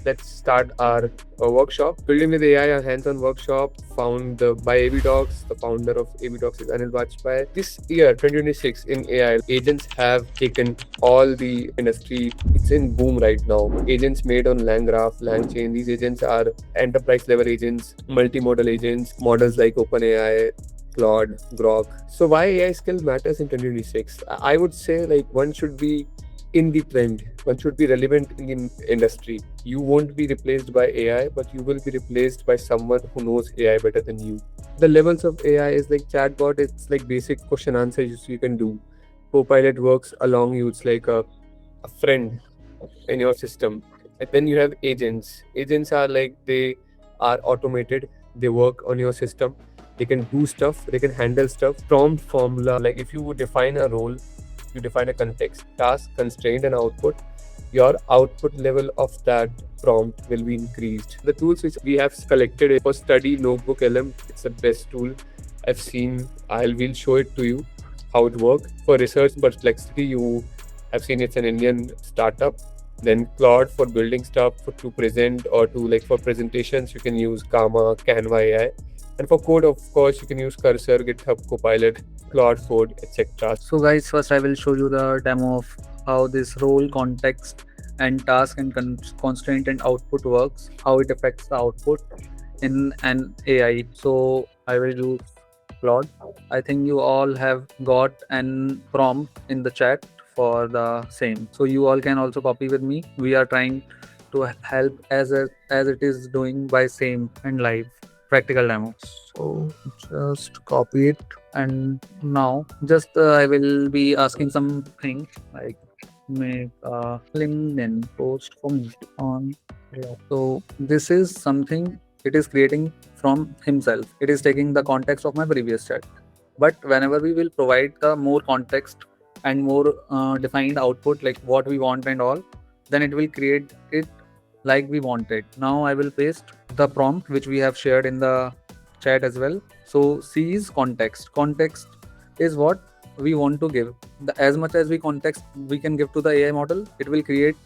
let's start our workshop. Building with AI, a hands-on workshop found by AB Docs. The founder of AB Docs is Anil Vajpayee. This year, 2026, in AI, agents have taken all the industry. It's in boom right now. Agents made on LangGraph, LangChain. These agents are enterprise level agents, multimodal agents, models like Open AI, Claude, Grok. So why AI skill matters in 2026? I would say like one should be in the trend. One should be relevant in industry. You won't be replaced by AI, but you will be replaced by someone who knows AI better than you. The levels of AI is like chatbot. It's like basic question answers you can do. Copilot works along you. It's like a friend in your system. And then you have agents. Agents are like they are automated. They work on your system. They can do stuff. They can handle stuff. Prompt formula. Like if you define a role, you define a context, task, constraint, and output. Your output level of that prompt will be increased. The tools which we have collected for study, NotebookLM, it's the best tool I've seen. I will show it to you how it works. For research perplexity, you have seen it's an Indian startup. Then Claude for building stuff to present or to like for presentations, you can use Gamma, Canva AI. And for code, of course, you can use Cursor, GitHub Copilot, Claude Code, etc. So guys, first I will show you the demo of how this role, context, and task and constraint and output works, how it affects the output in an AI. So I will use Claude. I think you all have got an prompt in the chat for the same. So you all can also copy with me. We are trying to help as it is doing by same and live practical demo. So just copy it, and now just I will be asking something like make a LinkedIn post for me on. So this is something it is creating from himself. It is taking the context of my previous chat. But whenever we will provide the more context and more defined output, like what we want and all, then it will create it like we want it. Now I will paste the prompt which we have shared in the chat as well. So C is context. Context is what we want to give. As much as we context we can give to the AI model, it will create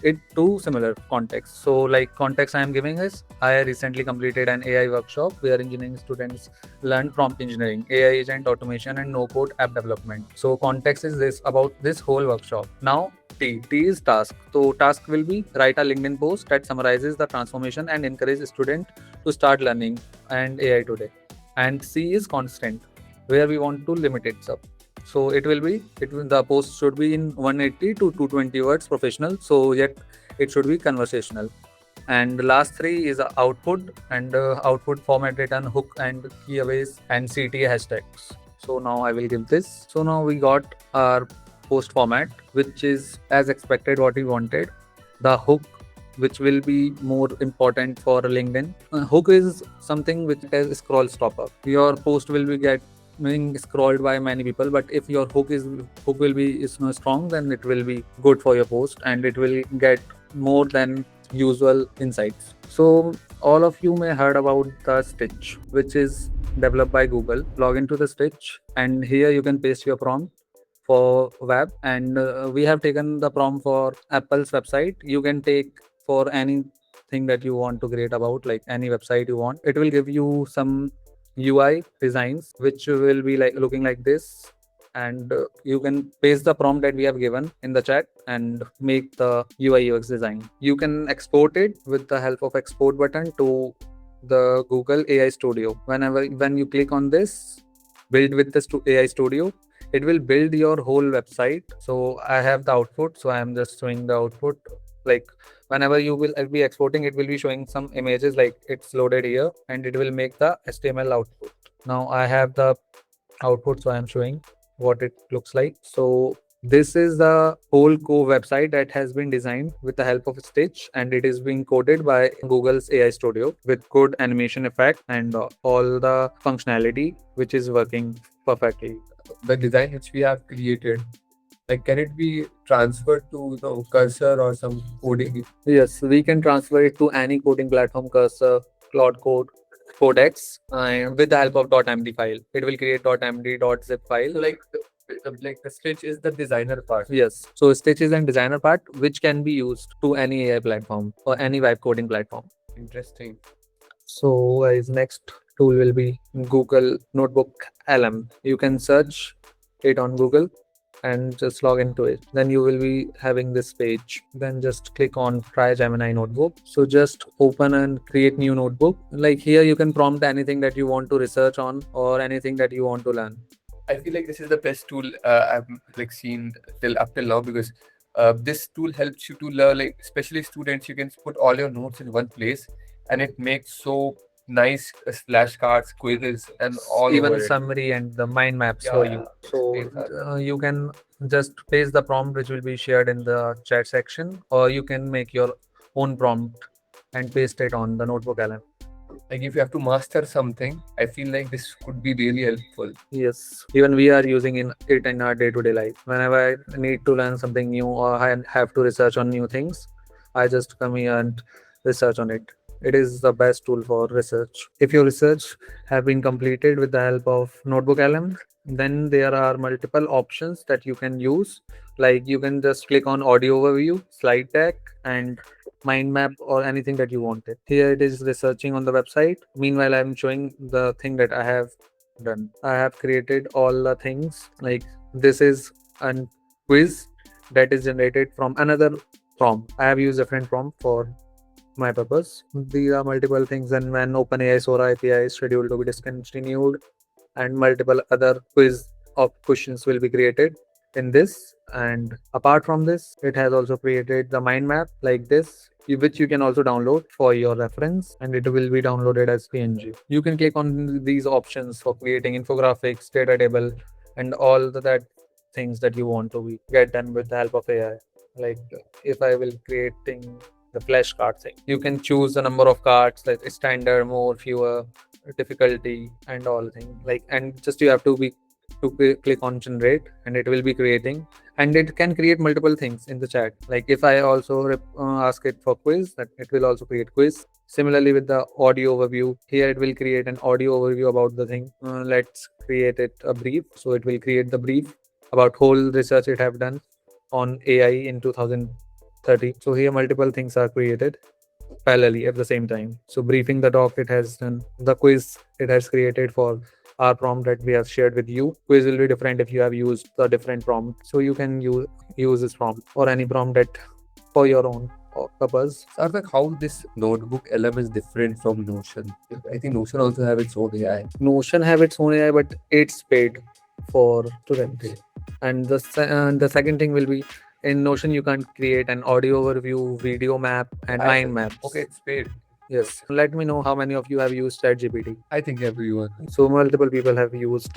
it to similar context. So like context I am giving is I recently completed an AI workshop where engineering students learned prompt engineering, AI agent automation, and no code app development. So context is this about this whole workshop. Now T is task. So task will be write a LinkedIn post that summarizes the transformation and encourage student to start learning and AI today. And C is constant, where we want to limit it up. So the post should be in 180 to 220 words professional. So yet it should be conversational. And the last three is output, and output format return hook and keyways and CTA hashtags. So now I will give this. So now we got our post format, which is as expected what we wanted. The hook, which will be more important for LinkedIn. Hook is something which is scroll stopper. Your post will be being scrolled by many people, but if your hook will be is not strong, then it will be good for your post and it will get more than usual insights. So all of you may heard about the Stitch, which is developed by Google. Log into the Stitch, and here you can paste your prompt for web, and we have taken the prompt for Apple's website. You can take for anything that you want to create about, like any website you want. It will give you some UI designs which will be like looking like this, and you can paste the prompt that we have given in the chat and make the UI UX design. You can export it with the help of export button to the Google AI Studio. When you click on this build with the AI Studio, it will build your whole website. So I have the output, so I am just showing the output. Like whenever you will be exporting, it will be showing some images like it's loaded here, and it will make the HTML output. Now I have the output, so I am showing what it looks like. So this is the whole core website that has been designed with the help of Stitch, and it is being coded by Google's AI Studio with good animation effect and all the functionality which is working perfectly. The design which we have created, like can it be transferred to Cursor or some coding? Yes, we can transfer it to any coding platform, Cursor, Claude Code, Codex, with the help of .md file. It will create .md .zip file. Like Like the Stitch is the designer part. Yes. So Stitch is an designer part which can be used to any AI platform or any vibe coding platform. Interesting. So guys, next tool will be Google Notebook LM. You can search it on Google and just log into it. Then you will be having this page. Then just click on try Gemini notebook. So just open and create new notebook. Like here you can prompt anything that you want to research on or anything that you want to learn. I feel like this is the best tool I've like seen till up till now, because this tool helps you to learn, like especially students. You can put all your notes in one place, and it makes so nice flashcards, quizzes, and all Even over it. summary and the mind maps for you. So you can just paste the prompt which will be shared in the chat section, or you can make your own prompt and paste it on the notebook LM. Like if you have to master something, I feel like this could be really helpful. Yes, even we are using it in our day-to-day life. Whenever I need to learn something new or I have to research on new things, I just come here and research on it. It is the best tool for research. If your research have been completed with the help of Notebook LM, then there are multiple options that you can use. Like you can just click on audio overview, slide deck, and mind map or anything that you wanted. Here it is researching on the website. Meanwhile, I'm showing the thing that I have done. I have created all the things. Like this is a quiz that is generated from another prompt. I have used different prompt for my purpose. These are multiple things, and when OpenAI Sora API is scheduled to be discontinued, and multiple other quiz of questions will be created in this. And apart from this, it has also created the mind map like this, which you can also download for your reference, and it will be downloaded as PNG. You can click on these options for creating infographics, data table, and all that things that you want to get done with the help of AI. Like if I will creating the flashcard thing, you can choose the number of cards, like standard, more, fewer, difficulty, and all things. Like, and just you have to be to click on generate, and it will be creating, and it can create multiple things in the chat. Like if I also ask it for quiz, that it will also create quiz. Similarly with the audio overview, here it will create an audio overview about the thing. Let's create it a brief. So it will create the brief about whole research it have done on AI in 2030. So here multiple things are created parallelly at the same time. So briefing the doc it has done, the quiz it has created for our prompt that we have shared with you. Quiz will be different if you have used the different prompt. So you can use this prompt or any prompt that for your own purpose. So, like how this notebook LM is different from Notion. I think Notion also have its own AI. Notion have its own AI, but it's paid for students. Okay. And the second thing will be in Notion you can create an audio overview, video map, and mind maps. Okay, it's paid. Yes. Let me know how many of you have used ChatGPT. I think everyone. So multiple people have used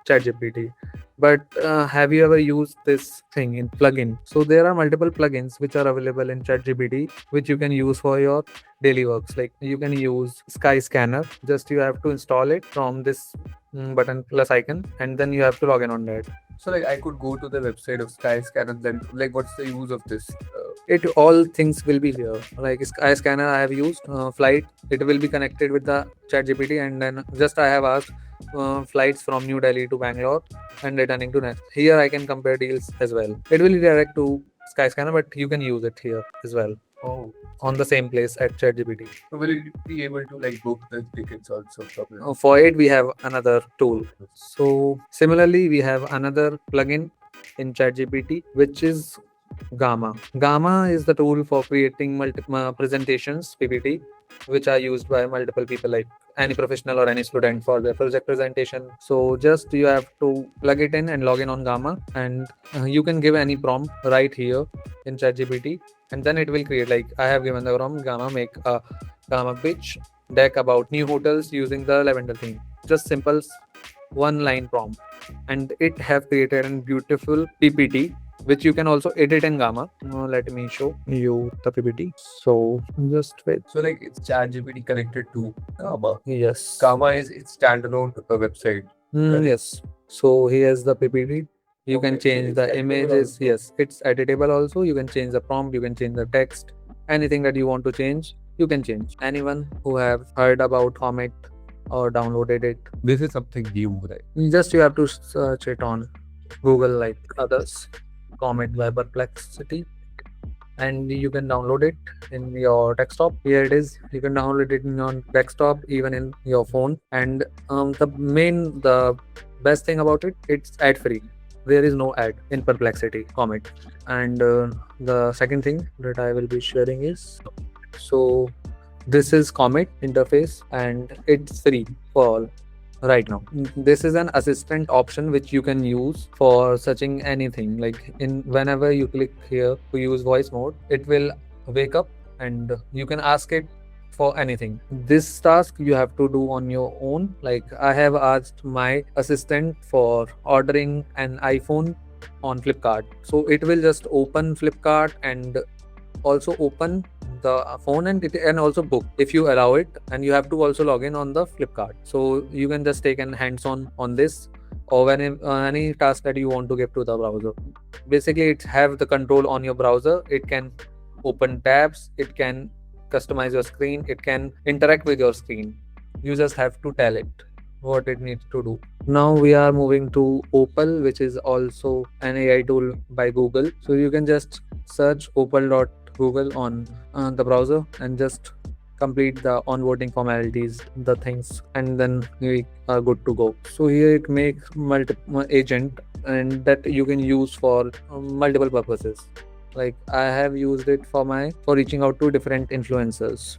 ChatGPT. But have you ever used this thing in plugin? So there are multiple plugins which are available in ChatGPT, which you can use for your daily works. Like you can use Sky Scanner. Just you have to install it from this button plus icon, and then you have to log in on that. So like I could go to the website of Skyscanner, then like what's the use of this? It all things will be here. Like Sky Scanner I have used, flight, it will be connected with the ChatGPT, and then just I have asked flights from New Delhi to Bangalore and returning to next. Here I can compare deals as well. It will redirect to Skyscanner, but you can use it here as well. Oh, on the same place at ChatGPT. so will it be able to like book the tickets also? Probably. For it, we have another tool. So similarly, we have another plugin in ChatGPT, which is Gamma. Gamma is the tool for creating multiple presentations, PPT, which are used by multiple people, like any professional or any student for their project presentation. So just you have to plug it in and log in on Gamma, and you can give any prompt right here in ChatGPT, and then it will create. Like I have given the prompt Gamma, make a Gamma pitch deck about new hotels using the lavender theme. Just simple one line prompt, and it have created a beautiful PPT which you can also edit in Gamma. Let me show you the PPT. So just wait. So like it's ChatGPT connected to Gamma. Yes. Gamma is its standalone website. Right? Yes. So here's the PPT. You can Okay, change it's the editable images. also. Yes, it's editable also. You can change the prompt. You can change the text. Anything that you want to change, you can change. Anyone who have heard about Comet or downloaded it, This is something new, right? just you have to search it on Google like others, Comet by Perplexity, and you can download it in your desktop. Here it is. You can download it in your desktop, even in your phone. And the best thing about it, it's ad free. There is no ad in Perplexity Comet. And the second thing that I will be sharing is, so this is Comet interface and it's free for all right now. This is an assistant option which you can use for searching anything. Like in whenever you click here to use voice mode, it will wake up and you can ask it for anything. This task you have to do on your own. Like I have asked my assistant for ordering an iPhone on Flipkart. So it will just open Flipkart and also open the phone, and it can also book if you allow it, and you have to also log in on the Flipkart. So you can just take an hands on this, or when any task that you want to give to the browser. Basically it have the control on your browser. It can open tabs, it can customize your screen, it can interact with your screen. You just have to tell it what it needs to do. Now we are moving to Opal, which is also an AI tool by Google. So you can just search opal.google on the browser and just complete the onboarding formalities, the things, and then we are good to go. So here it makes multiple agent, and that you can use for multiple purposes. Like I have used it for reaching out to different influencers.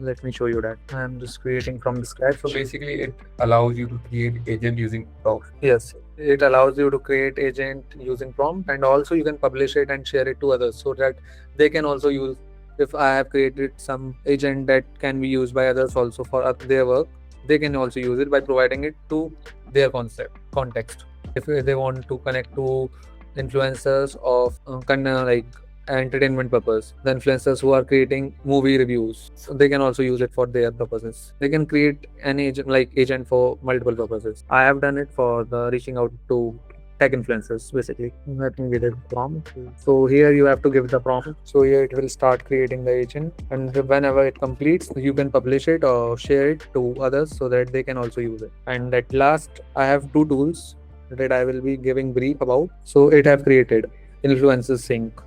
Let me show you that. I'm just creating from the scratch. So basically, it allows you to create agent using prompt. Yes, it allows you to create agent using prompt, and also you can publish it and share it to others so that they can also use. If I have created some agent that can be used by others also for their work, they can also use it by providing it to their context. If they want to connect to influencers of like entertainment purpose, the influencers who are creating movie reviews, so they can also use it for their purposes. They can create an agent for multiple purposes. I have done it for the reaching out to tech influencers. Basically, let me give it a prompt. So here you have to give the prompt. So here it will start creating the agent, and whenever it completes, you can publish it or share it to others so that they can also use it. And at last, I have two tools that I will be giving brief about. So it have created influencers sync.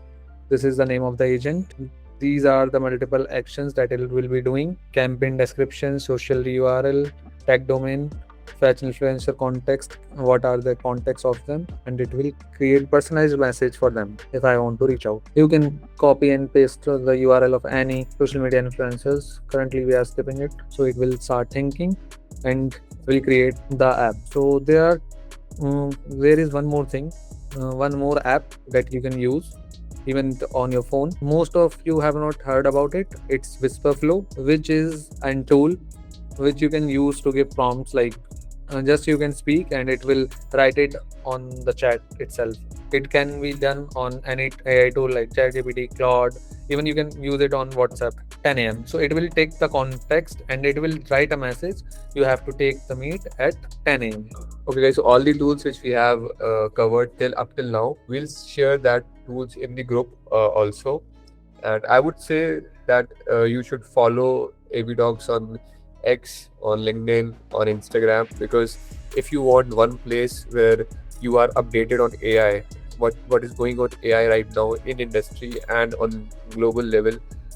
This is the name of the agent. These are the multiple actions that it will be doing: campaign description, social URL, tag domain, fetch influencer context, what are the contexts of them, and it will create personalized message for them if I want to reach out. You can copy and paste the URL of any social media influencers. Currently we are skipping it, so it will start thinking and will create the app. So there is one more thing, one more app that you can use even on your phone. Most of you have not heard about it. It's Wispr Flow, which is a tool which you can use to give prompts. Like just you can speak and it will write it on the chat itself. It can be done on any AI tool like ChatGPT, Claude. Even you can use it on WhatsApp 10 a.m. So it will take the context and it will write a message. You have to take the meet at 10 a.m. Okay, guys. So all the tools which we have covered till now, we'll share that tools in the group also. And I would say that you should follow AB Docs on X, on LinkedIn, on Instagram, because if you want one place where you are updated on AI, what is going on AI right now in industry and on global level,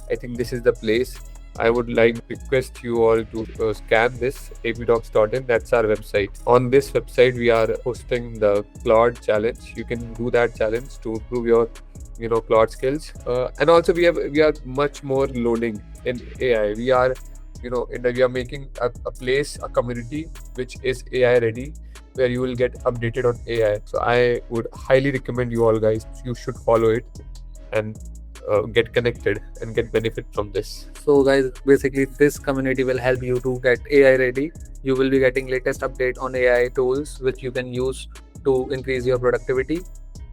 I think this is the place. I would like to request you all to scan this abdocs.in. That's our website. On this website, we are hosting the Claude challenge. You can do that challenge to improve your Claude skills. And also we are much more loading in AI. We are we are making a place, a community which is AI ready, where you will get updated on AI. So I would highly recommend you all guys, you should follow it and get connected and get benefit from this. So guys, basically this community will help you to get AI ready. You will be getting latest update on AI tools which you can use to increase your productivity.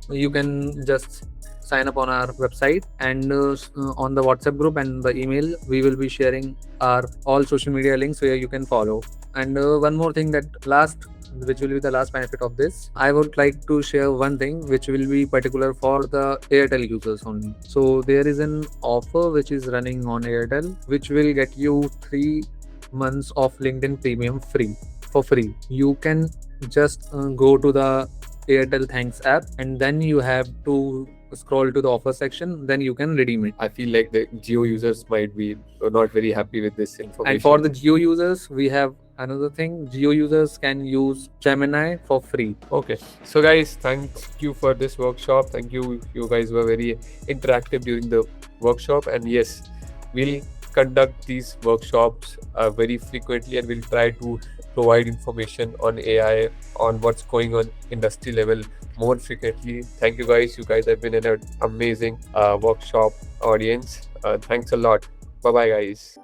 You can just sign up on our website, and on the WhatsApp group and the email we will be sharing our all social media links where you can follow. And one more thing, which will be the last benefit of this, I would like to share one thing which will be particular for the Airtel users only. So there is an offer which is running on Airtel which will get you 3 months of LinkedIn Premium free, for free. You can just go to the Airtel Thanks app, and then you have to scroll to the offer section, then you can redeem it. I feel like the Geo users might be not very happy with this information. And for the Geo users, we have another thing. Geo users can use Gemini for free. Okay, so guys, thank you for this workshop. Thank you. You guys were very interactive during the workshop, and yes, we'll conduct these workshops very frequently, and we'll try to provide information on AI, on what's going on industry level more frequently. Thank you guys. You guys have been an amazing workshop audience. Thanks a lot. Bye bye, guys.